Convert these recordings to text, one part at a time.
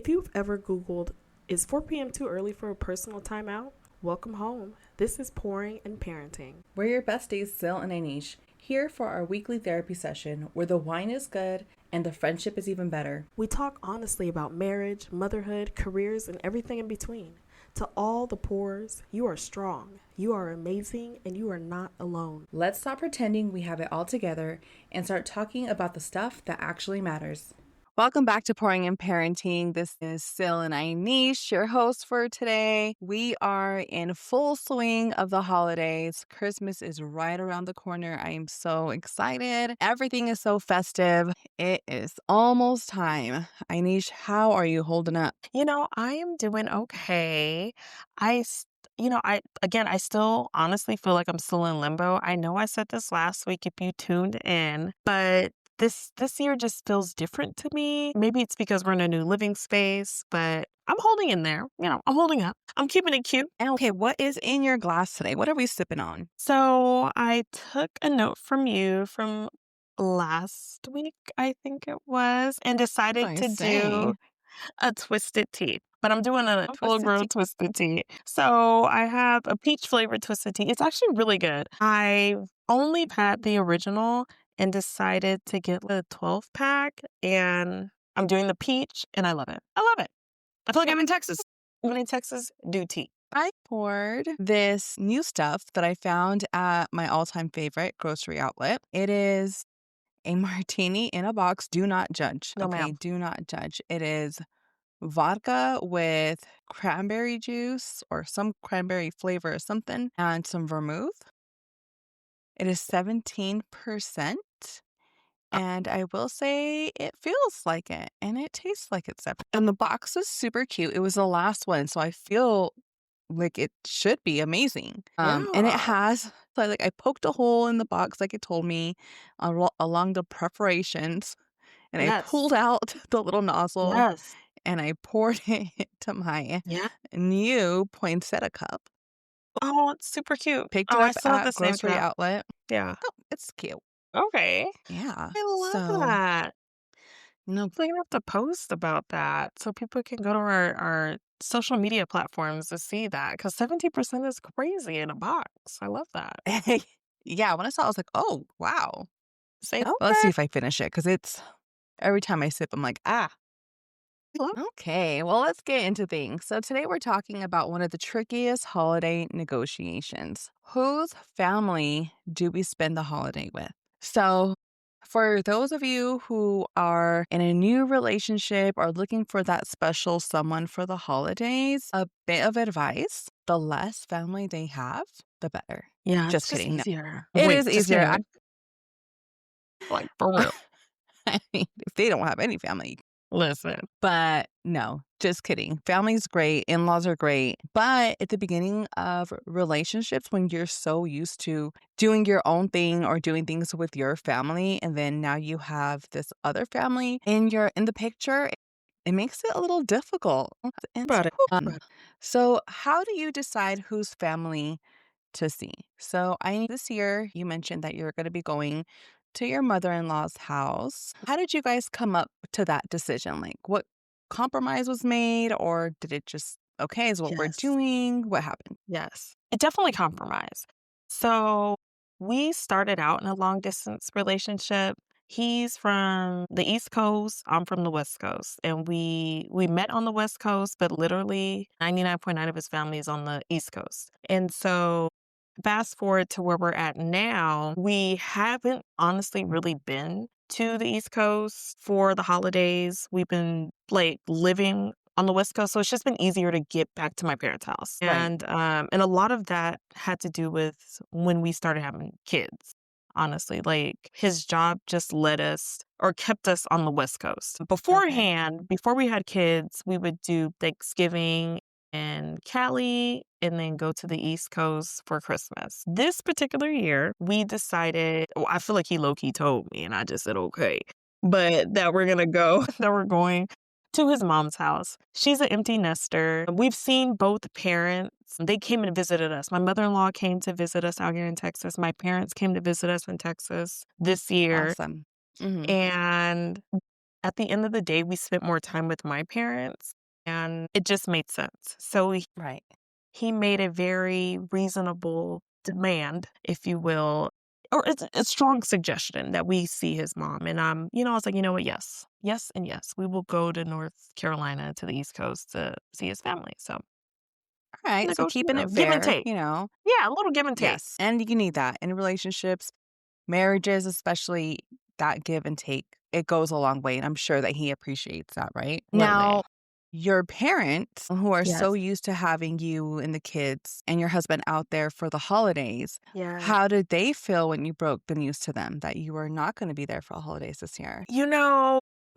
If you've ever Googled, is 4 p.m. too early for a personal timeout? Welcome home. This is Pouring and Parenting. We're your besties, Sil and Anish, here for our weekly therapy session where the wine is good and the friendship is even better. We talk honestly about marriage, motherhood, careers, and everything in between. To all the pours, you are strong, you are amazing, and you are not alone. Let's stop pretending we have it all together and start talking about the stuff that actually matters. Welcome back to Pouring and Parenting. This is Sil and Inish, your host for today. We are in full swing of the holidays. Christmas is right around the corner. I am so excited. Everything is so festive. It is almost time. Inish, how are you holding up? I am doing okay. I still honestly feel like I'm still in limbo. I know I said this last week if you tuned in, but this year just feels different to me. Maybe it's because we're in a new living space, but I'm holding in there. I'm holding up. I'm keeping it cute. And okay, what is in your glass today? What are we sipping on? So I took a note from you from last week, I think it was, and decided to do a twisted tea. But I'm doing a full grown twisted tea. So I have a peach flavored twisted tea. It's actually really good. I've only had the original and decided to get the 12 pack, and I'm doing the peach and I love it. I love it. I feel like I'm in Texas. When in Texas, do tea. I poured this new stuff that I found at my all-time favorite grocery outlet. It is a martini in a box. Do not judge. No, Okay, ma'am. do not judge. It is vodka with cranberry juice or some cranberry flavor or something and some vermouth. It is 17%. And I will say it feels like it and it tastes like it's 7. And the box is super cute. It was the last one, so I feel like it should be amazing. And it Yeah. has, so I poked a hole in the box like it told me along the preparations, and I Yes. pulled out the little nozzle Yes. and I poured it into my Yeah. new poinsettia cup. Oh, it's super cute. Picked it Oh, I up still have the at same grocery cup. outlet. Yeah. Oh, it's cute. Okay. Yeah. I love So, that. no, We're gonna have to post about that so people can go to our social media platforms to see that, because 70% is crazy in a box. I love that. yeah, when I saw it, I was like, oh, wow. Say, Let's see okay. if I finish it because it's every time I sip, I'm like, ah. Okay, well, let's get into things. So, today we're talking about one of the trickiest holiday negotiations. Whose family do we spend the holiday with? So, for those of you who are in a new relationship or looking for that special someone for the holidays, a bit of advice: the less family they have, the better. Yeah, Just it's just kidding. No, easier. it Wait, is just easier. kidding. Like, for real. I mean, if they don't have any family. Listen. But no, just kidding. Family's great, in-laws are great. But at the beginning of relationships, when you're so used to doing your own thing or doing things with your family, and then now you have this other family in the picture, it makes it a little difficult. About it. So how do you decide whose family to see? So this year you mentioned that you're going to be going to your mother-in-law's house. How did you guys come up to that decision? Like, what compromise was made, or did it just, okay, is what we're Yes. doing? What happened? Yes. It definitely compromised. So we started out in a long distance relationship. He's from the East Coast, I'm from the West Coast. And we met on the West Coast, but literally 99.9 of his family is on the East Coast. And so fast forward to where we're at now, we haven't honestly really been to the East Coast for the holidays. We've been like living on the West Coast, so it's just been easier to get back to my parents' house. Right. And a lot of that had to do with when we started having kids. Honestly, like his job just led us or kept us on the West Coast. Beforehand, before we had kids, we would do Thanksgiving in Cali and then go to the East Coast for Christmas. This particular year, we decided, well, I feel like he low-key told me and I just said, okay, but that we're going to his mom's house. She's an empty nester. We've seen both parents. They came and visited us. My mother-in-law came to visit us out here in Texas. My parents came to visit us in Texas this year. Awesome. Mhm. And at the end of the day, we spent more time with my parents and it just made sense. So Right. he made a very reasonable demand, if you will, or it's a strong suggestion that we see his mom. And I was like, you know what? Yes, yes, and yes. We will go to North Carolina to the East Coast to see his family. So All right. So keeping it give and fair, take. Yeah, a little give and take. Yes. And you need that in relationships, marriages, especially that give and take. It goes a long way. And I'm sure that he appreciates that, right? Absolutely. Now, your parents, who are so Yes. used to having you and the kids and your husband out there for the holidays, Yeah. how did they feel when you broke the news to them that you were not going to be there for the holidays this year?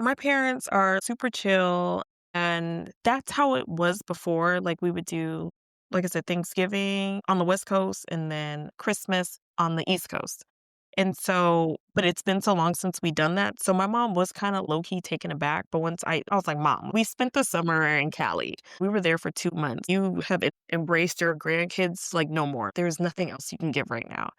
My parents are super chill, and that's how it was before. Like, we would do, like I said, Thanksgiving on the West Coast and then Christmas on the East Coast. And so, but it's been so long since we done that. So my mom was kind of low key taken aback. But once I was like, Mom, we spent the summer in Cali. We were there for 2 months. You have embraced your grandkids like no more. There's nothing else you can give right now.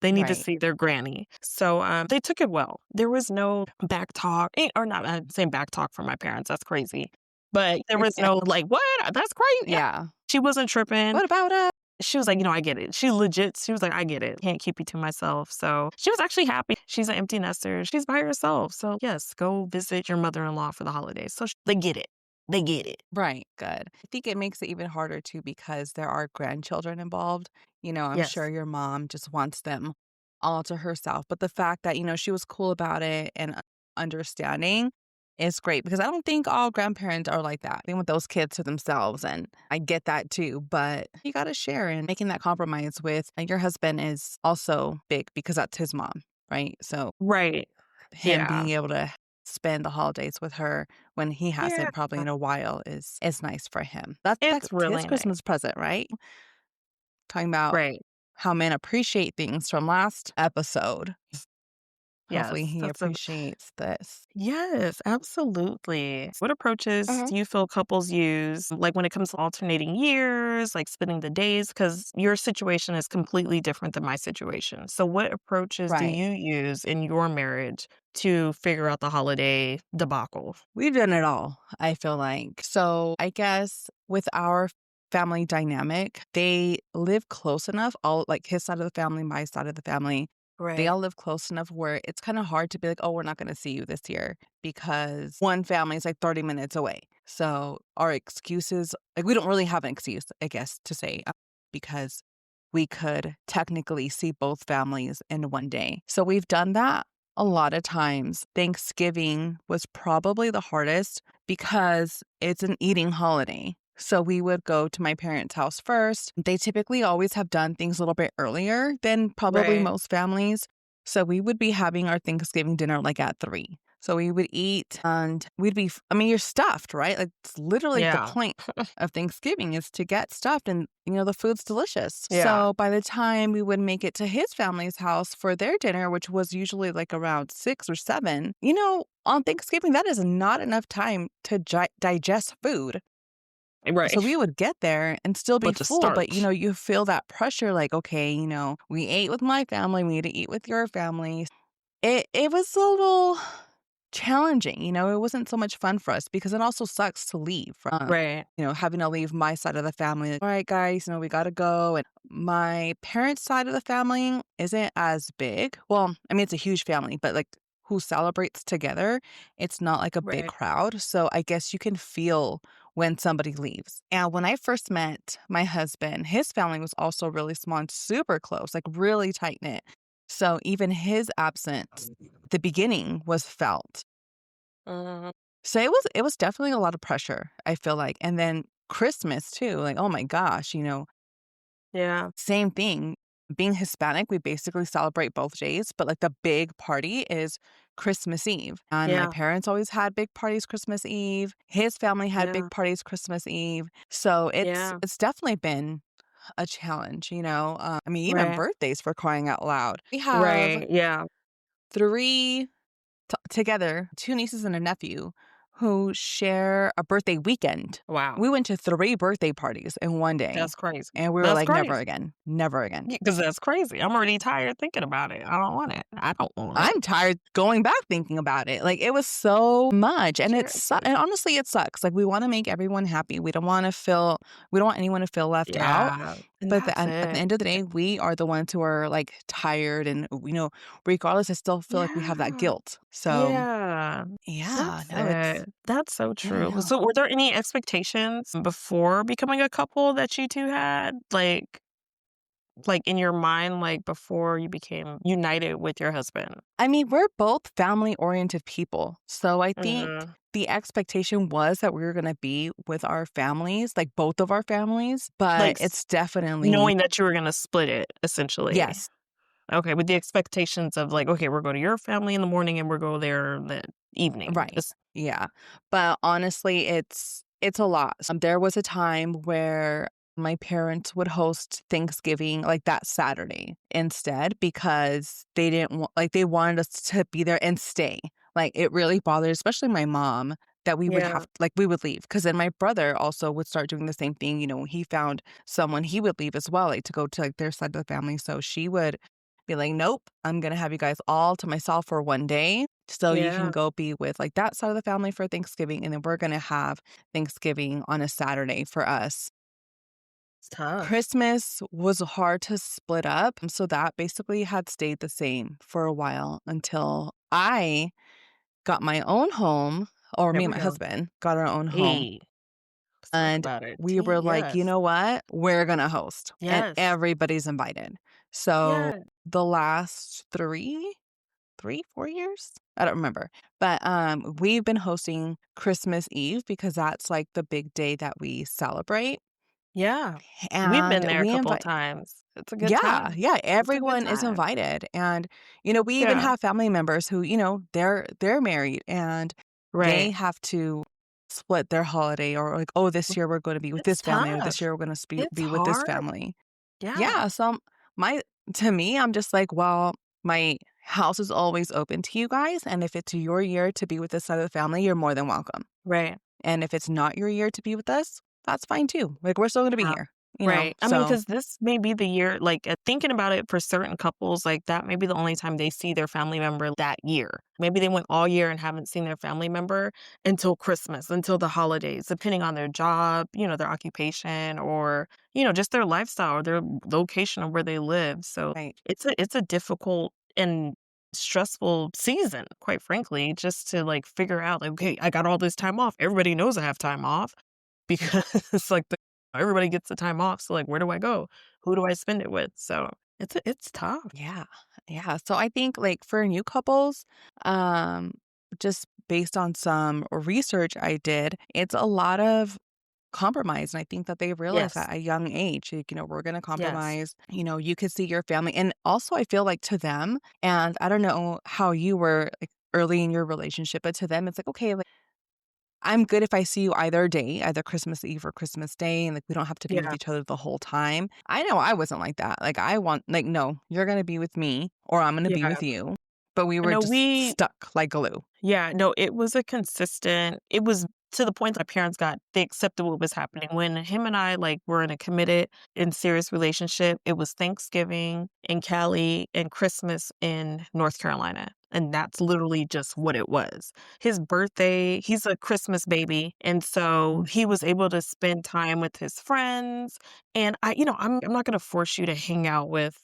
They need to Right. see their granny. So they took it well. There was no back talk, or not saying back talk from my parents. That's crazy. But there was no like, what? That's crazy. Yeah. She wasn't tripping. What about us? She was like, I get it. She was like, I get it. Can't keep you to myself. So she was actually happy. She's an empty nester. She's by herself. So yes, go visit your mother-in-law for the holidays. So they get it. They get it. Right. Good. I think it makes it even harder too because there are grandchildren involved. I'm Yes. sure your mom just wants them all to herself. But the fact that, she was cool about it and understanding is great because I don't think all grandparents are like that. They want those kids to themselves. And I get that too. But you got to share, and making that compromise with your husband is also big because that's his mom. Right. So Right. him Yeah. being able to spend the holidays with her when he Yeah. hasn't probably in a while is nice for him. That's It's really his nice. Christmas present, right? Talking about Right. how men appreciate things from last episode. Hopefully Yes. he appreciates this. Yes, absolutely. What approaches Mhm. do you feel couples use, like when it comes to alternating years, like splitting the days? Because your situation is completely different than my situation. So, what approaches do Right. you use in your marriage to figure out the holiday debacle? We've done it all, I feel like. So I guess with our family dynamic, they live close enough, all like his side of the family, my side of the family. They Right. all live close enough where it's kind of hard to be like, oh, we're not going to see you this year because one family is like 30 minutes away. So our excuses, like, we don't really have an excuse, I guess, to say, because we could technically see both families in one day. So we've done that a lot of times. Thanksgiving was probably the hardest because it's an eating holiday. So we would go to my parents' house first. They typically always have done things a little bit earlier than probably Right. most families. So we would be having our Thanksgiving dinner like at 3. So we would eat and you're stuffed, right? Like, it's literally the Yeah. point of Thanksgiving is to get stuffed, and, the food's delicious. Yeah. So by the time we would make it to his family's house for their dinner, which was usually like around 6 or 7, on Thanksgiving, that is not enough time to digest food. Right. So we would get there and still be Bunch of full, but starch. you feel that pressure like, okay, we ate with my family, we need to eat with your family. It was a little challenging, it wasn't so much fun for us because it also sucks to leave. Right. Having to leave my side of the family. Like, all right, guys, we got to go. And my parents' side of the family isn't as big. Well, I mean, it's a huge family, but like who celebrates together, it's not like a big Right. crowd. So I guess you can feel when somebody leaves. And when I first met my husband, his family was also really small and super close, like really tight knit. So even his absence at the beginning was felt. Uh, So it was definitely a lot of pressure, I feel like. And then Christmas too, like, oh my gosh, yeah. same thing. Being Hispanic, we basically celebrate both days, but like the big party is Christmas Eve. And my Yeah. parents always had big parties Christmas Eve. His family had Yeah. big parties Christmas Eve. So Yeah. it's definitely been a challenge, I mean, even Right. birthdays, for crying out loud. We have Right. Yeah. 3 together, 2 nieces and a nephew who share a birthday weekend. Wow. We went to 3 birthday parties in one day. That's crazy. And we were That's like, never crazy. again. Never again. Because that's crazy. I'm already tired thinking about it. I don't want it. I don't want it. I'm tired going back thinking about it. Like, it was so much. And and honestly, it sucks. Like, we want to make everyone happy. We don't want anyone to feel left out. Yeah. And But that's at the it. end of the day, we are the ones who are like tired. And, regardless, I still feel like we have that Yeah. guilt. So, Yeah. yeah, That's no, it's, it. That's so yeah, I true. know. So were there any expectations before becoming a couple that you two had? Like in your mind, like before you became united with your husband? I mean, we're both family-oriented people. So I think Mhm. the expectation was that we were going to be with our families, like both of our families, but Like it's definitely, knowing that you were gonna split it, essentially. yes, Okay, with the expectations of like, okay, we're going to your family in the morning and we're go there the evening. right. Yeah. But honestly, it's a lot. There was a time where my parents would host Thanksgiving like that Saturday instead because they didn't want, like, they wanted us to be there and stay. Like, it really bothered, especially my mom, that we would Yeah. have, like, we would leave. Because then my brother also would start doing the same thing. When he found someone, he would leave as well, like, to go to like their side of the family. So she would be like, nope, I'm going to have you guys all to myself for one day. So you can Yeah. go be with like that side of the family for Thanksgiving. And then we're going to have Thanksgiving on a Saturday for us. It's tough. Christmas was hard to split up. So that basically had stayed the same for a while until I got my own home, or There me and we my go. husband got our own home. Hey, let's talk And about it. we were like, you Yes. know what? We're going to host and Yes. everybody's invited. So Yeah. the last 4 years? I don't remember. But we've been hosting Christmas Eve because that's like the big day that we celebrate. Yeah. We've And been there a we couple of invite times. It's a good yeah, time. yeah, It's a good everyone is time. invited. And we even Yeah. have family members who, they're married and they Right. have to split their holiday, or like, oh, this year we're going to be with It's this family, or this tough. year we're going to It's be with this hard. family. Yeah. Yeah, so my to me, I'm just like, well, my house is always open to you guys, and if it's your year to be with this side of the family, you're more than welcome. Right. And if it's not your year to be with us, that's fine too. Like, we're still going to be Yeah. here, Right. I mean, So, because this may be the year, like thinking about it for certain couples, like that may be the only time they see their family member that year. Maybe they went all year and haven't seen their family member until Christmas, until the holidays, depending on their job, their occupation, or, just their lifestyle or their location of where they live. So right. it's a difficult and stressful season, quite frankly, just to like figure out, like, okay, I got all this time off. Everybody knows I have time off because it's like everybody gets the time off. So like, where do I go? Who do I spend it with? So it's tough. Yeah. Yeah. So I think like for new couples, um, just based on some research I did, it's a lot of compromise. And I think that they realize Yes. at a young age, like, we're going to Yes. compromise. You could see your family. And also, I feel like to them, and I don't know how you were like early in your relationship, but to them, it's like, okay, like, I'm good if I see you either day, either Christmas Eve or Christmas Day, and like we don't have to be with Yeah. each other the whole time. I know I wasn't like that. Like, I want, like, no, you're going to be with me or I'm going to be Yeah. with you. But we I were know just stuck like glue. yeah, no, it was it was to the point that my parents they accepted what was happening. When him and I like were in a committed and serious relationship, it was Thanksgiving in Cali and Christmas in North Carolina. And that's literally just what it was. His birthday, he's a Christmas baby. And so he was able to spend time with his friends. And I'm not going to force you to hang out with,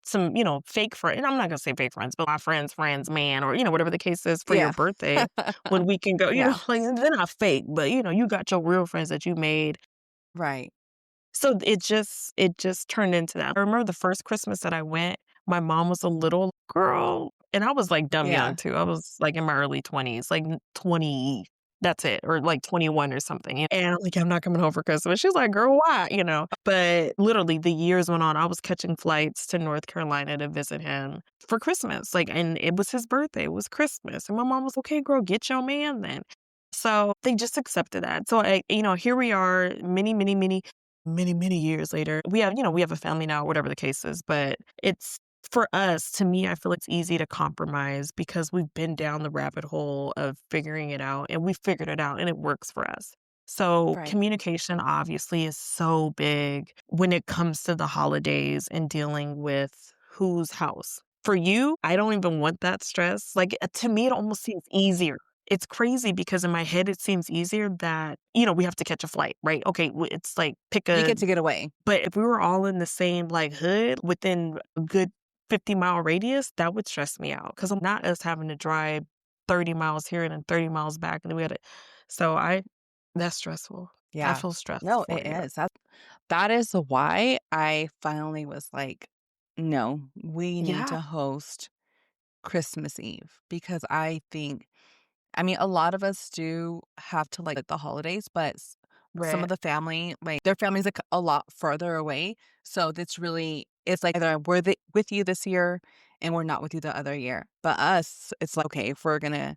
some, fake friends. I'm not gonna say fake friends, but my friends, man, or whatever the case is for your Yeah. birthday, when we can go, Yeah. like they're not fake, but you got your real friends that you made. Right. So it just turned into that. I remember the first Christmas that I went, my mom was a little girl, and I was like dumb young Yeah. too. I was like in my early 20s, like 20. That's it, or like 21 or something. And I'm like, I'm not coming home for Christmas. She's like, girl, why? But literally the years went on. I was catching flights to North Carolina to visit him for Christmas. Like, and it was his birthday. It was Christmas. And my mom was, okay, girl, get your man then. So they just accepted that. So here we are many, many, many, many, many years later. We have a family now, whatever the case is, but it's for us, to me, I feel it's easy to compromise because we've been down the rabbit hole of figuring it out, and we figured it out and it works for us. So Right. communication obviously is so big when it comes to the holidays and dealing with whose house. For you, I don't even want that stress. Like to me, it almost seems easier. It's crazy because in my head, it seems easier that, we have to catch a flight, right? Okay, it's like pick You a, get to get away. but if we were all in the same like hood within a good 50-mile radius, that would stress me out because I'm not us having to drive 30 miles here and then 30 miles back. And then that's stressful. I Yeah. feel stressed No, for it you. is. That is why I finally was like, no, we need Yeah. to host Christmas Eve because I mean, a lot of us do have to like the holidays, but some of Right. the family, like their family's like a lot further away. So it's like either with you this year and we're not with you the other year. But us, it's like, okay, if we're going to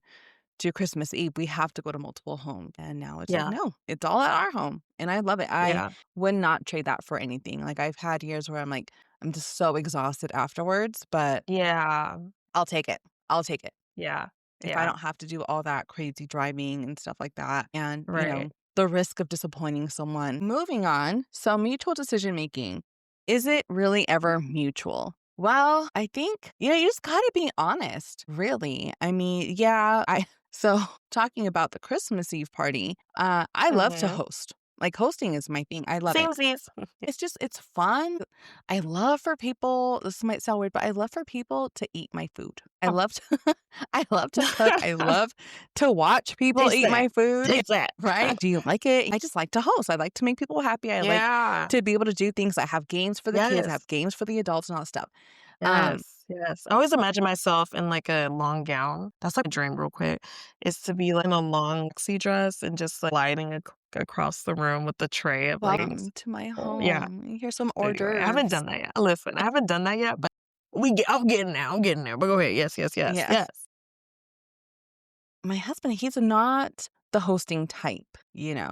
do Christmas Eve, we have to go to multiple homes. And now it's like, Yeah. no, it's all at our home. And I love it. I Yeah. would not trade that for anything. Like I've had years where I'm like, I'm just so exhausted afterwards, but Yeah. I'll take it. I'll take it Yeah. if I Yeah. don't have to do all that crazy driving and stuff like that. And, Right. the risk of disappointing someone. Moving on. So, mutual decision making. Is it really ever mutual? Well, I think, you just got to be honest, really. I mean, yeah, so talking about the Christmas Eve party, I love to Mm-hmm. host. Like hosting is my thing. I love it. Samesies. It's fun. I love for people, this might sound weird, but I love for people to eat my food. Oh. I love to cook. I love to watch people Taste eat that. my food. Taste that. Right? Do you like it? I just like to host. I like to make people happy. I like Yeah. to be able to do things. I have games for the kids. I Yes. have games for the adults and all that stuff. Yes. Yes. I always imagine myself in like a long gown. That's like a dream real quick, is to be like in a long maxi dress and just like gliding across the room with the tray of like things. Welcome to my Oh, yeah. home. Here's some hors Anyway, I haven't d'oeuvres. done that yet. Listen, I haven't done that yet, but I'm getting there. I'm getting there. But go ahead. Yes, yes, yes, Yeah. yes. My husband, he's not the hosting type,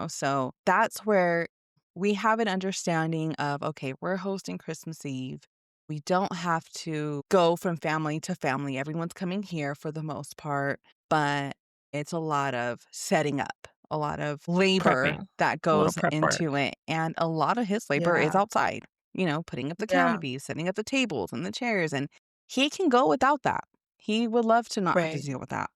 so that's where we have an understanding of, okay, we're hosting Christmas Eve. We don't have to go from family to family. Everyone's coming here for the most part, but it's a lot of setting up, a lot of labor Prepping. that A little goes prep work. into it. And a lot of his labor is Yeah. outside, putting up the Yeah. canopies, setting up the tables and the chairs. And he can go without that. He would love to not have to Right. deal with that.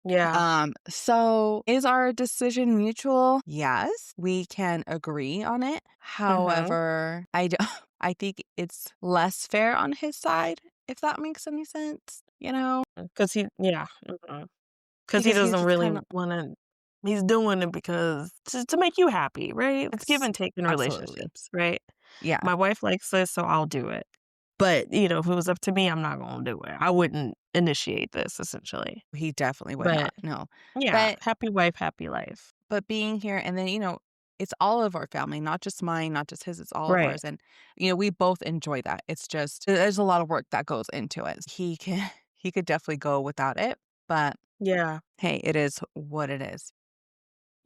Yeah. So is our decision mutual? Yes, we can agree on it. Mm-hmm. However, I think it's less fair on his side, if that makes any sense, Because Because he because he's doesn't just really kind of want to. He's doing it because to make you happy, right? It's give it's and take in absolutely. relationships, right? Yeah, My wife likes this, so I'll do it. But, if it was up to me, I'm not going to do it. I wouldn't initiate this, essentially. he definitely would But not. No. yeah, But happy wife, happy life. being here and then, it's all of our family, not just mine, not just his, it's all of Right. ours. And, we both enjoy that. It's just there's a lot of work that goes into it. He could definitely go without it, but Yeah. hey, it is what it is.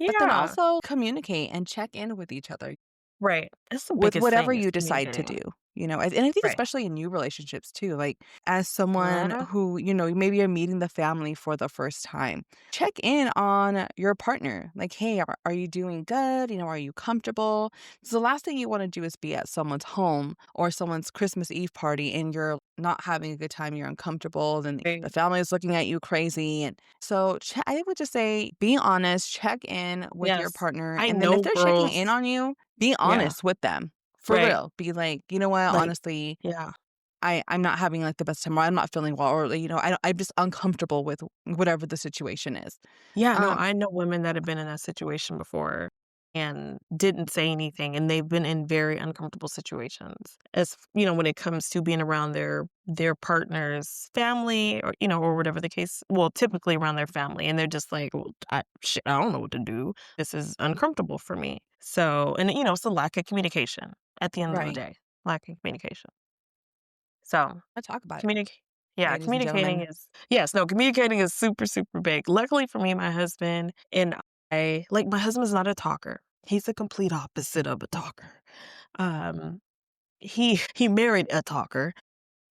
But then Yeah. also communicate and check in with each other Right. That's the with biggest whatever thing is you decide to communicating. do. And I think Right. especially in new relationships too, like as someone Yeah. who, maybe you're meeting the family for the first time, check in on your partner. Like, hey, are you doing good? Are you comfortable? Because the last thing you want to do is be at someone's home or someone's Christmas Eve party and you're not having a good time, you're uncomfortable, then the Right. family is looking at you crazy. And so I would just say, be honest, check in with your Yes. partner. I And then if know they're checking girls. in on you, be Yeah. honest with them. For Right. real. Be like, you know what? Like, Honestly, yeah. I'm not having like the best time, or I'm not feeling well, or I'm just uncomfortable with whatever the situation is. Yeah, no, Um, I know women that have been in that situation before and didn't say anything, and they've been in very uncomfortable situations. When it comes to being around their partner's family or whatever the case, well, typically around their family, and they're just like, well, shit, I don't know what to do. This is uncomfortable for me. So, and it's a lack of communication at the end of the right. day, lack of communication. So, Let's talk about it, Communic yeah, ladies and gentlemen. communicating is super, super big. Luckily for me, my husband and my husband's not a talker. He's the complete opposite of a talker. Um, he married a talker.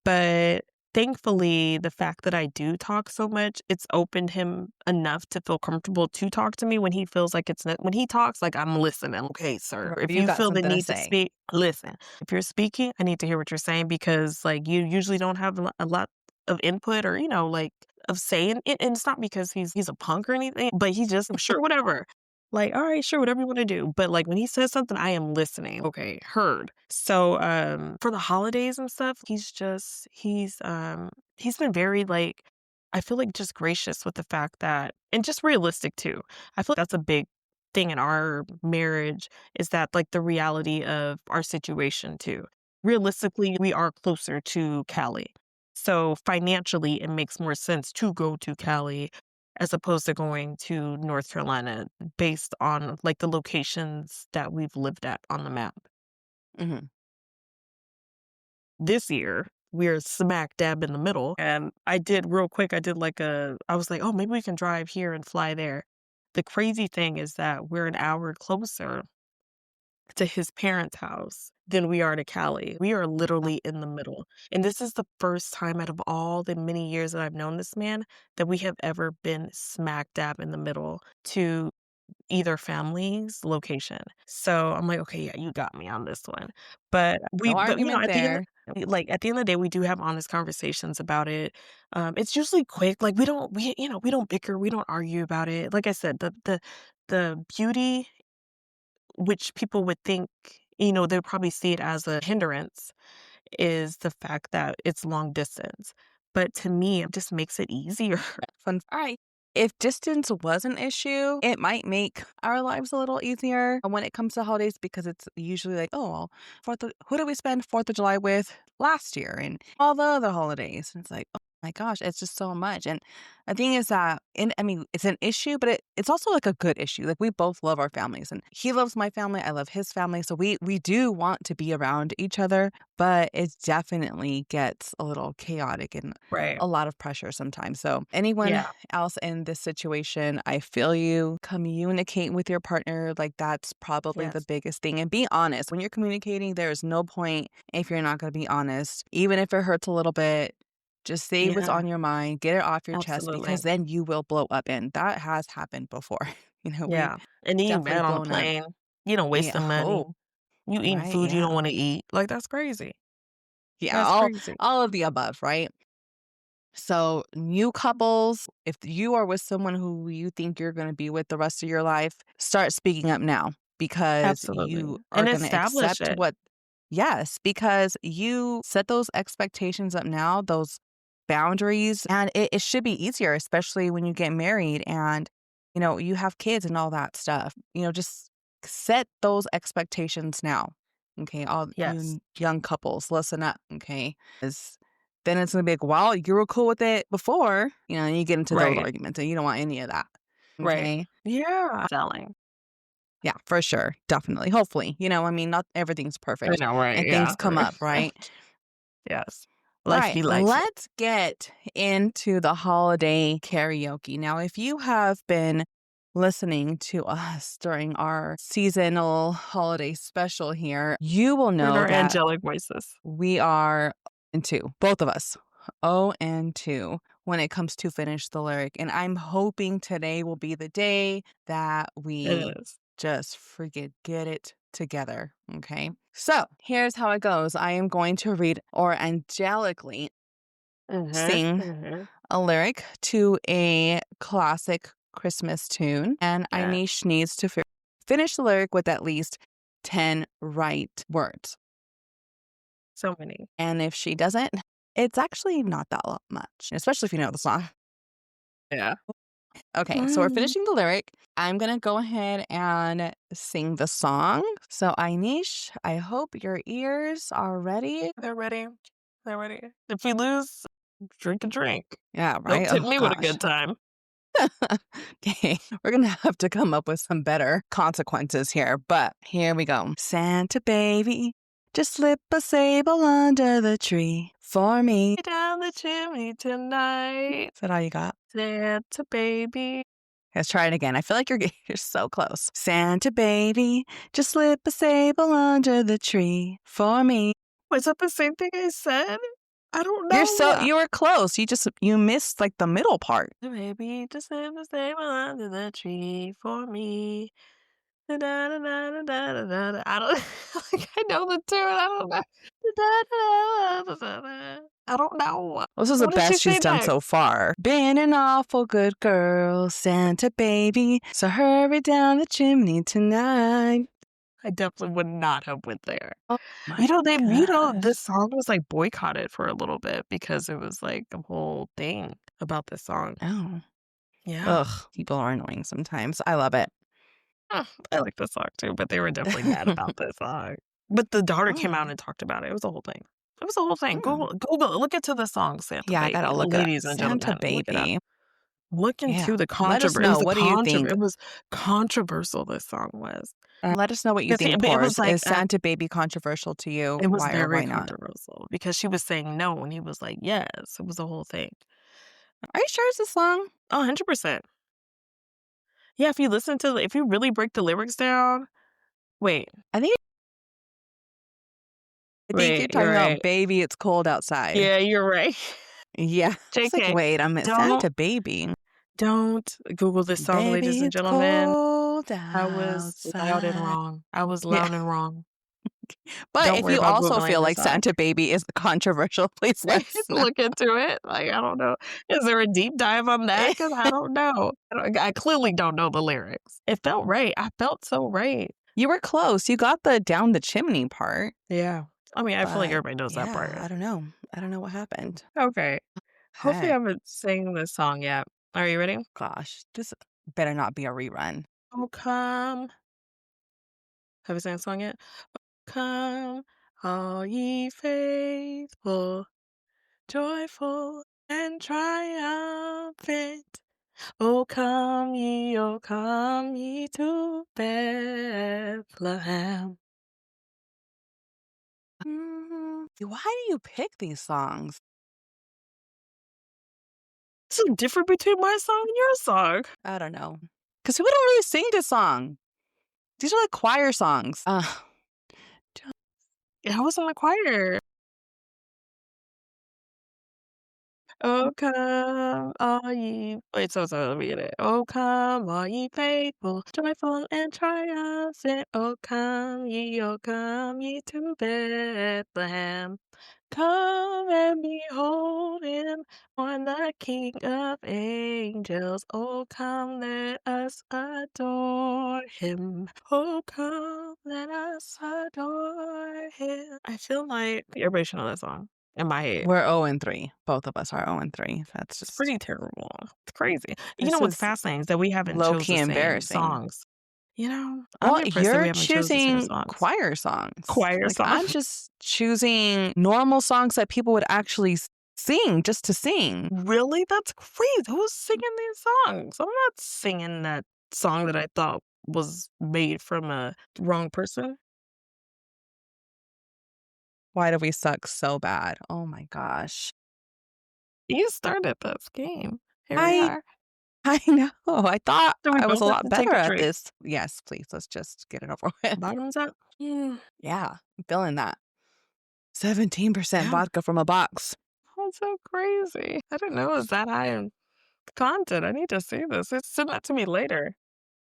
But thankfully, the fact that I do talk so much, it's opened him enough to feel comfortable to talk to me when he feels like when he talks, like, I'm listening. Okay, sir. Right. If You you got feel the something to need to say. speak, listen. If you're speaking, I need to hear what you're saying because, like, you usually don't have a lot of input or, like, of saying it. And it's not because he's a punk or anything, but he's just, sure, whatever. Like, all right, sure, whatever you want to do. But like when he says something, I am listening. Okay, heard. So for the holidays and stuff, he's been very like I feel like just gracious with the fact that and just realistic too. I feel like that's a big thing in our marriage is that like the reality of our situation too. Realistically, we are closer to Cali. So financially, it makes more sense to go to Cali as opposed to going to North Carolina based on, like, the locations that we've lived at on the map. Hmm. This year, we're smack dab in the middle, and I was like, "Oh, maybe we can drive here and fly there." The crazy thing is that we're an hour closer to his parents' house than we are to Cali. We are literally in the middle, and this is the first time out of all the many years that I've known this man that we have ever been smack dab in the middle to either family's location. So I'm like, "Okay, yeah, you got me on this one." No But, argument at the end there. at the end of the day, we do have honest conversations about it. It's usually quick. Like, we don't bicker, we don't argue about it. Like I said, the beauty which people would think, they'd probably see it as a hindrance is the fact that it's long distance. But to me, it just makes it easier. Fun. All right. If distance was an issue, it might make our lives a little easier when it comes to holidays because it's usually like, oh, well, who did we spend 4th of July with last year and all the other holidays? And it's like, oh my gosh, it's just so much. And the thing is that, I mean, it's an issue, but it's also like a good issue. Like we both love our families and he loves my family. I love his family. So we do want to be around each other, but it definitely gets a little chaotic and Right. a lot of pressure sometimes. So anyone Yeah. else in this situation, I feel you. Communicate with your partner. Like that's probably the Yes. biggest thing. And be honest. When you're communicating, there is no point if you're not going to be honest. Even if it hurts a little bit, just say what's Yeah. on your mind, get it off your chest Absolutely. because then you will blow up. And that has happened before. We've Yeah. And then you definitely mad on a blown up. plane, wasting Yeah. money. Oh, You eating right. food you don't Yeah. wanna eat. Like, that's crazy. Yeah. That's crazy. All of the above, right? So, new couples, if you are with someone who you think you're going to be with the rest of your life, start speaking up now because Absolutely. you are And going to establish accept it. yes, because you set those expectations up now, those boundaries, and it should be easier, especially when you get married and, you have kids and all that stuff. Just set those expectations now. Okay. All Yes. you young couples, listen up. Okay. Then it's gonna be like, well, you were cool with it before, and you get into those Right. arguments and you don't want any of that. Right. Okay. Yeah. Selling. Yeah, for sure. Definitely. Hopefully. I mean, not everything's I perfect know, right, and yeah, things come right. up, right? Yes. All Life right, be life. let's get into the holiday karaoke. Now, if you have been listening to us during our seasonal holiday special here, you will Heard know our that angelic voices. we are in two, both of us. Oh, and two when it comes to finish the lyric. And I'm hoping today will be the day that we It is. just get it together. Okay. So here's how it goes. I am going to read or angelically Mhm. sing Mhm. a lyric to a classic Christmas tune. And Yeah. Inish needs to finish the lyric with at least 10 right words. So many. And if she doesn't, it's actually not that much, especially if you know the song. Yeah. Okay, so we're finishing the lyric. I'm going to go ahead and sing the song. So, Ainish, I hope your ears are ready. They're ready. They're ready. If we lose, drink a drink. Yeah, Don't right? tip Oh, me with a gosh. good time. Okay, we're going to have to come up with some better consequences here, but here we go. Santa baby, just slip a sable under the tree for me. Down the chimney tonight. Is that all you got? Santa baby. Let's try it again. I feel like you're so close. Santa baby, just slip a sable under the tree for me. Was that the same thing I said? I don't know. You were close. You missed like the middle part. Maybe just live the stable under the tree for me. Da, da, da, da, da, da, da, da. I don't like I know the tune. I don't know. Da, da, da, da, da, da. I don't know. This is the What did she best she's say done next? so far. Been an awful good girl, Santa baby. So hurry down the chimney tonight. I definitely would not have went there. Oh my This gosh. song was like boycotted for a little bit because it was like a whole thing about this song. Oh. Yeah. Ugh. People are annoying sometimes. I love it. I like this song too, but they were definitely mad about this song. But the daughter came out Oh. and talked about it. It was a whole thing. It was a whole thing. Hmm. Google it. Look into the song Santa Yeah, I Baby. gotta look up Ladies and Santa gentlemen, look it up. Baby. Look Yeah. into the Let us controversy. know. What do you think? It was controversial, this song was. Let us know what you Because think, it was Pores. like Is Santa Baby controversial to you? it was Why or very why not? controversial because she was saying no and he was like yes. It was a whole thing. Are you sure it's a song? 100%. Yeah, if you really break the lyrics down, wait, I think you're talking you're right. about Baby, It's Cold Outside. Yeah, you're right. Yeah. It's like, JK, wait, I'm at Santa Baby. don't Google this song, Baby, ladies and it's gentlemen. cold I was loud and outside. wrong. I was Yeah. loud and wrong. But Don't if worry you about also Googling feel the like song. Santa Baby is controversial, please let us know. Look into it. Like, I don't know. Is there a deep dive on that? Because I don't know. I clearly don't know the lyrics. It felt right. I felt so right. You were close. You got the down the chimney part. Yeah. I mean, I feel like But everybody knows that part. I don't know. I don't know what happened. Okay. Hopefully I Heck, haven't sang this song yet. Are you ready? gosh, this better not be a rerun. Oh, come. Have you sang the song yet? Come, all ye faithful, joyful and triumphant. Oh, come ye to Bethlehem. Why do you pick these songs? What's the difference between my song and your song? I don't know. Because people don't really sing this song. These are like choir songs. I was in the choir. Oh, come, all ye... Wait, so let me get it. Oh, come, all ye faithful, joyful and triumphant. Oh, come ye to Bethlehem. Come and behold him, born the King of angels. Oh, come, let us adore him. Oh, come, let us adore him. I feel like everybody should know that song in my head. We're 0-3. Both of us are 0-3. That's It's just pretty terrible. It's crazy. You This know what's is fascinating is that we haven't chose low-key the same embarrassing. songs. I'm Well, impressed that we you're haven't chosen the same choosing songs. choir songs. Choir Like, I'm songs. just choosing normal songs that people would actually sing just to sing. Really? That's crazy. Who's singing these songs? I'm not singing that song that I thought was made from a wrong person. Why do we suck so bad? Oh my gosh. You started this game. Here we I are. I know. I thought So we I was both a have lot to take better a at drink. this. Yes, please. Let's just get it over with. Bottoms up. Yeah, I'm feeling that. 17% Yeah. vodka from a box. That's so crazy. I didn't know it was that high in content. I need to see this. Send that to me later.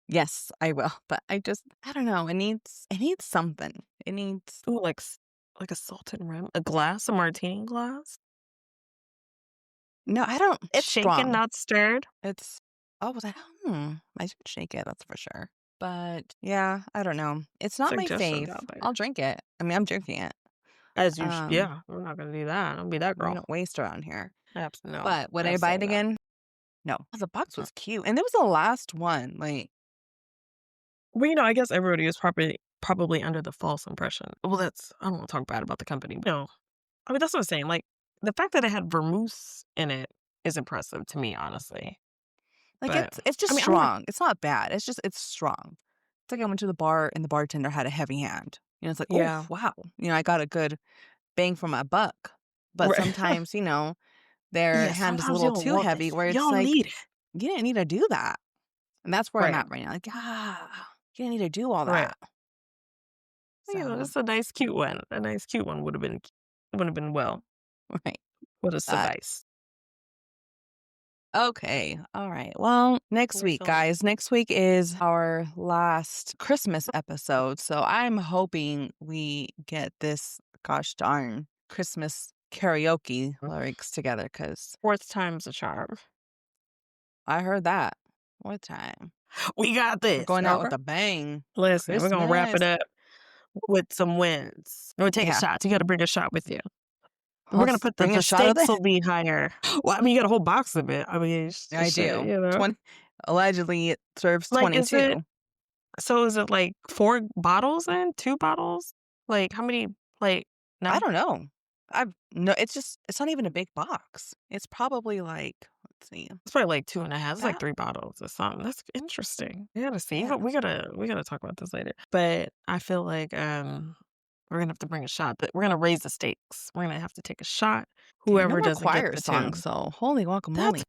Yes, I will. But I don't know. It needs something. It needs Ooh, like a salted rim, a glass, a martini glass. No, I don't. It's Shaken, strong. not stirred. It's I should shake it, that's for sure. But yeah, I don't know. It's not my Suggestions fave. out there. I'll drink it. I mean, I'm drinking it. As you, yeah, we're not gonna do that. I'll be that We girl. don't waste around here. No. But would I buy it again? No. The box was cute, and it was the last one. Like, well, I guess everybody was probably under the false impression. Well, I don't want to talk bad about the company. No, I mean that's what I'm saying. Like the fact that it had vermouth in it is impressive to me, honestly. like But, it's just I mean, strong. It's not bad. It's strong. It's like I went to the bar and the bartender had a heavy hand. It's like, Yeah. oh wow, I got a good bang for my buck. But Right. sometimes, their hand is a little too heavy where it's like, need it. you didn't need to do that. And that's where I'm Right. at right now. Like, you didn't need to do all Right. that. So, So, it's a nice, cute one. A nice, cute one would have been well. right. Will that. suffice. Okay. All right. Well, next week, guys. Next week is our last Christmas episode. So I'm hoping we get this, gosh darn, Christmas karaoke lyrics together because Fourth time's a charm. I heard that. What time? We got We're this. going out with a bang. Listen, we're going to wrap it Christmas. up with some wins. We're taking Yeah. shots. You got to bring a shot with you. We're I'll going to put bring the a shot of stakes that. will be higher. Well, I mean, you got a whole box of it. I mean, I shit, do. you know. 20. Allegedly, it serves Like, is 22. it like 4 bottles then? 2 bottles? Like, how many? Like, no? I don't know. It's not even a big box. It's probably like, let's see. It's probably like 2.5. It's like That- 3 bottles or something. That's interesting. You gotta see. Yeah. We gotta talk about this later. But I feel like we're gonna have to bring a shot. We're gonna raise the stakes. We're gonna have to take a shot. Whoever no more doesn't get choir the songs, tune. so holy guacamole. That's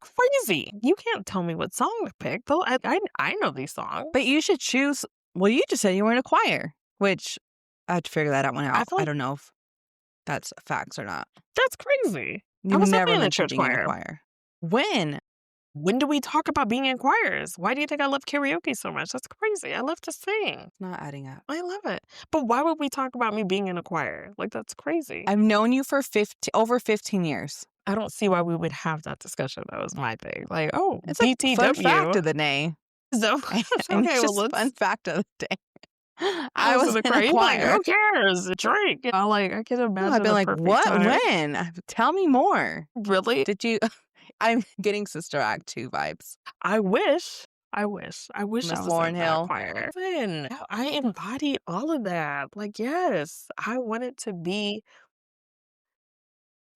crazy. You can't tell me what song to pick. Though I know these songs. But you should choose. Well, you just said you were in a choir, which I have to figure that one out. feel I like don't know if that's facts or not. that's crazy. I You was never definitely in a mentioned church being in a choir. choir. When do we talk about being in choirs? Why do you think I love karaoke so much? That's crazy. I love to sing. It's not adding up. I love it. But why would we talk about me being in a choir? Like, that's crazy. I've known you for over 15 years. I don't see why we would have that discussion. That was my thing. Like, oh, It's a BTW. fun fact of the day. So, And okay, it's well, just fun fact of the day. I was in a choir. Like, choir. who cares? Drink. I can imagine. I've been a like, perfect what? time. When? Tell me more. Really? Did you? I'm getting Sister Act 2 vibes. I wish I Miss was Lauryn in that Hill. choir. Listen, I embody all of that. Like, yes, I wanted to be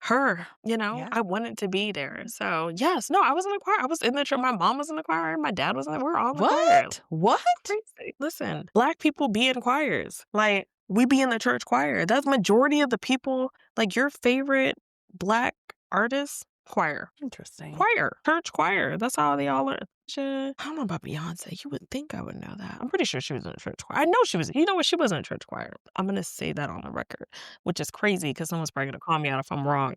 her, Yeah. I wanted to be there. So, yes, no, I was in the choir. I was in the church. My mom was in the choir. My dad was in the We're all in the choir. What? Crazy. Listen, Black people be in choirs. Like, we be in the church choir. That's majority of the people. Like, your favorite Black artist, choir. Interesting. Choir. Church choir. That's how they all are. I don't know about Beyonce. You would think I would know that. I'm pretty sure she was in a church choir. I know she was. You know what? She was in a church choir. I'm going to say that on the record, which is crazy because someone's probably going to call me out if I'm wrong.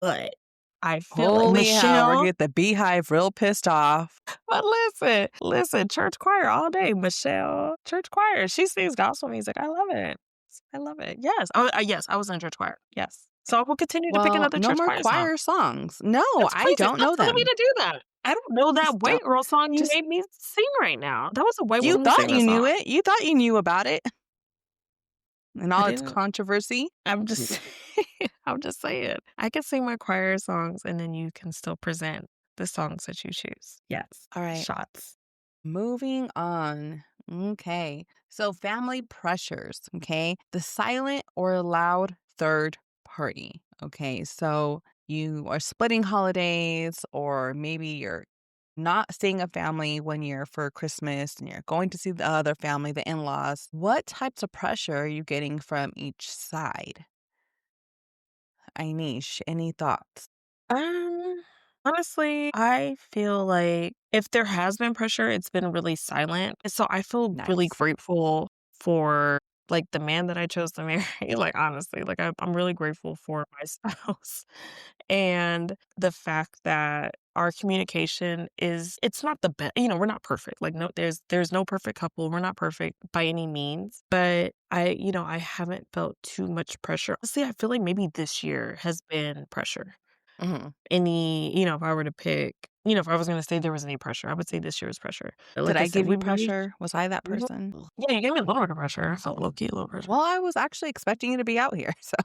But I feel like Holy hell, we're Michelle. gonna get the beehive real pissed off. But listen, church choir all day. Michelle, church choir. She sings gospel music. I love it. Yes. Yes, I was in church choir. Yes. So I will continue to pick Well, another no church more choir choir songs. No, That's I crazy. don't know Stop telling them. me to do that. I don't know that Just white don't- girl song you just- made me sing right now. That was a white You woman who thought sang you that knew song. it. You thought you knew about it. And all its didn't. controversy. I'm just I'm just saying. I can sing my choir songs and then you can still present the songs that you choose. Yes. All right. Shots. Moving on. Okay. So family pressures. Okay. The silent or loud third party. Okay. So you are splitting holidays, or maybe you're not seeing a family when you're for Christmas and you're going to see the other family, the in-laws. What types of pressure are you getting from each side? Ainish, any thoughts? Honestly, I feel like if there has been pressure, it's been really silent. So I feel really Nice. grateful for like the man that I chose to marry. Like, honestly, like I'm really grateful for my spouse and the fact that our communication it's not the best. We're not perfect. Like, no, there's no perfect couple. We're not perfect by any means, but I haven't felt too much pressure. Honestly, I feel like maybe this year has been pressure. Mm-hmm. If I were to pick, if I was going to say there was any pressure, I would say this year was pressure. Did Like I said, give we you really- pressure? Was I that person? Yeah, you gave me a little bit of pressure. I felt low-key a little pressure. Well, I was actually expecting you to be out here. So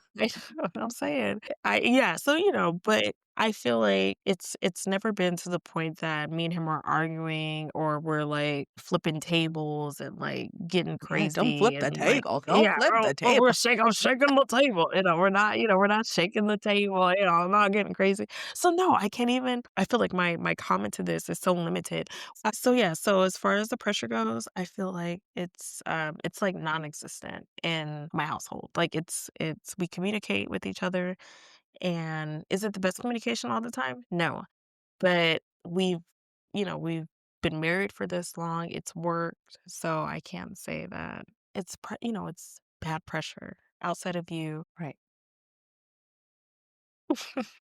I'm saying. But I feel like it's never been to the point that me and him are arguing or we're like flipping tables and like getting crazy. don't flip the and, table. Like, Don't flip the well, table. I'm shaking the table. We're not shaking the table. I'm not getting crazy. So no, I can't even. I feel like my comment to this is so limited. So as far as the pressure goes, I feel like it's like non-existent in my household. Like it's we communicate with each other, and is it the best communication all the time? No, but we've been married for this long. It's worked, so I can't say that it's it's bad pressure outside of you. Right.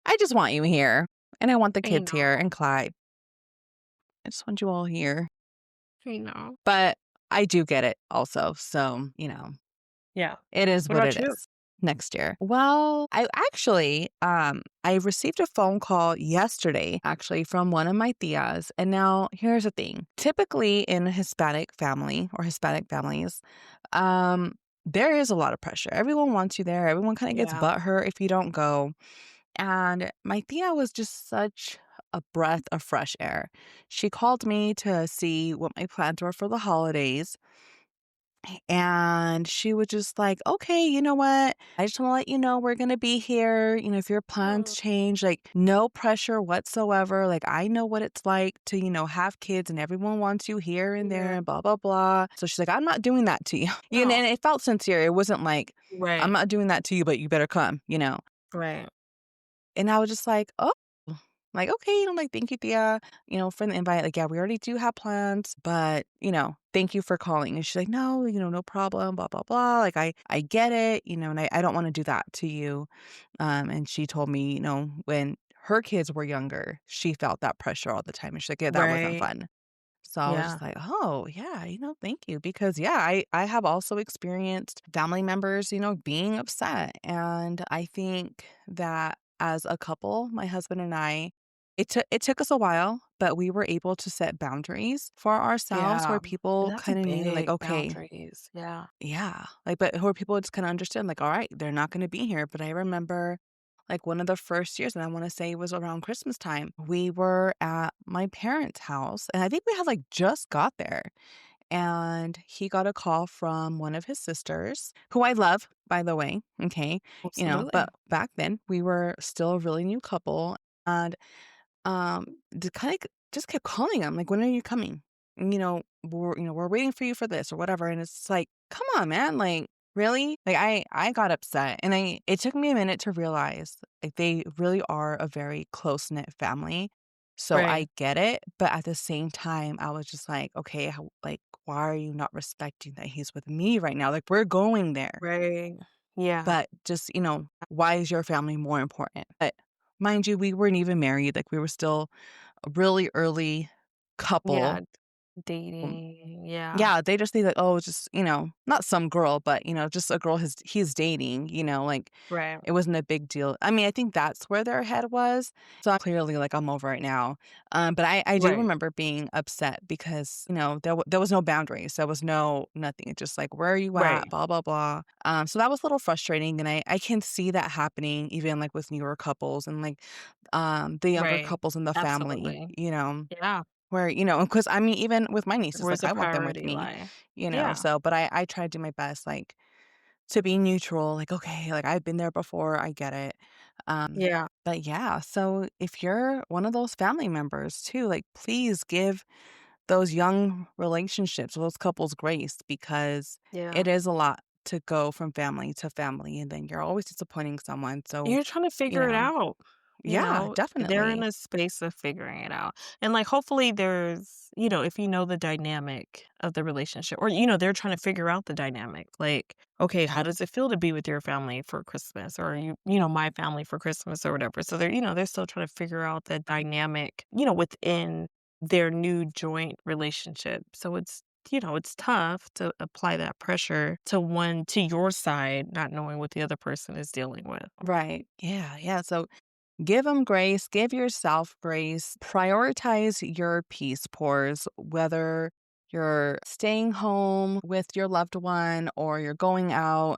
I just want you here. And I want the I kids here know. and Clyde. I just want you all here. I know. But I do get it also. So, Yeah. it is What what about it you? is. Next year. Well, I actually, I received a phone call yesterday, actually, from one of my tias. And now here's the thing. Typically in a Hispanic family or Hispanic families, um, there is a lot of pressure. Everyone wants you there. Everyone kind of gets Yeah. butthurt if you don't go. And my tia was just such a breath of fresh air. She called me to see what my plans were for the holidays. And she was just like, okay, you know what? I just want to let you know we're going to be here. If your plans Mm, change, like no pressure whatsoever. Like I know what it's like to, have kids and everyone wants you here and there yeah. and blah, blah, blah. So she's like, I'm not doing that to you. No. And it felt sincere. It wasn't like, I'm Right. not doing that to you, but you better come. Right. And I was just like, oh, like, okay, like, thank you, Thea, for the invite. Like, yeah, we already do have plans, but, thank you for calling. And she's like, no, no problem, blah, blah, blah. Like, I get it, and I don't want to do that to you. And she told me, when her kids were younger, she felt that pressure all the time. And she's like, yeah, that wasn't Right. fun. So I was Yeah. just like, oh, yeah, thank you. Because, yeah, I have also experienced family members, being upset. And I think that as a couple, my husband and I, it took us a while, but we were able to set boundaries for ourselves Yeah. where people That's a kind of knew, like, big okay, boundaries. Yeah. yeah, like, but where people just kind of understood, like, all right, they're not going to be here. But I remember, like, one of the first years, and I want to say it was around Christmas time, we were at my parents' house, and I think we had like just got there. And he got a call from one of his sisters, who I love, by the way. Okay. But Absolutely. back then we were still a really new couple. And the kind of just kept calling him, like, when are you coming? And, we're waiting for you for this or whatever. And it's like, come on, man. Like, really? Like, I got upset, and it took me a minute to realize, like, they really are a very close knit family. So I Right. get it. But at the same time, I was just like, okay, like, why are you not respecting that he's with me right now? Like, we're going there. Right. Yeah. But just, why is your family more important? But mind you, we weren't even married. Like, we were still a really early couple. Yeah. Dating. Yeah. Yeah, they just think like, oh, just, not some girl, but, just a girl he's dating, like Right. it wasn't a big deal. I mean, I think that's where their head was. So I'm clearly like, I'm over it now. But I do Right. remember being upset because, there was no boundaries. There was no nothing. It's just like, where are you at? Right. Blah, blah, blah. So that was a little frustrating. And I can see that happening even like with newer couples and like the younger Right. couples in the family, Absolutely. Yeah. where, because I mean, even with my nieces, Where's like the I want them with priority me, lie? Yeah. so, but I try to do my best, like, to be neutral, like, okay, like I've been there before, I get it. Yeah. But yeah, so if you're one of those family members too, like, please give those young relationships, those couples grace because it Yeah. is a lot to go from family to family, and then you're always disappointing someone. So, You're trying to you figure it know, out. yeah, They're in definitely. a space of figuring it out. And like hopefully there's, if you know the dynamic of the relationship or they're trying to figure out the dynamic. Like, okay, how does it feel to be with your family for Christmas or my family for Christmas or whatever. So they're still trying to figure out the dynamic, within their new joint relationship. So it's tough to apply that pressure to your side, not knowing what the other person is dealing with. Right. Yeah. Yeah. So give them grace, give yourself grace, prioritize your peace pores, whether you're staying home with your loved one or you're going out.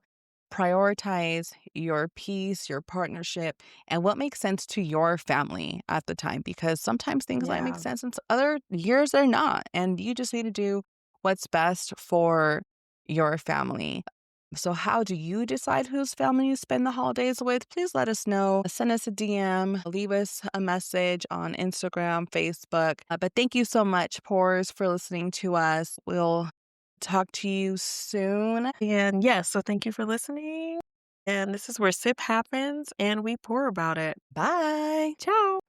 Prioritize your peace, your partnership, and what makes sense to your family at the time. Because sometimes things might make Yeah. sense and other years they're not. And you just need to do what's best for your family. So, how do you decide whose family you spend the holidays with? Please let us know. Send us a DM, leave us a message on Instagram, Facebook. But thank you so much, Pores, for listening to us. We'll talk to you soon. And yes, so thank you for listening. And this is where sip happens and we pour about it. Bye. Ciao.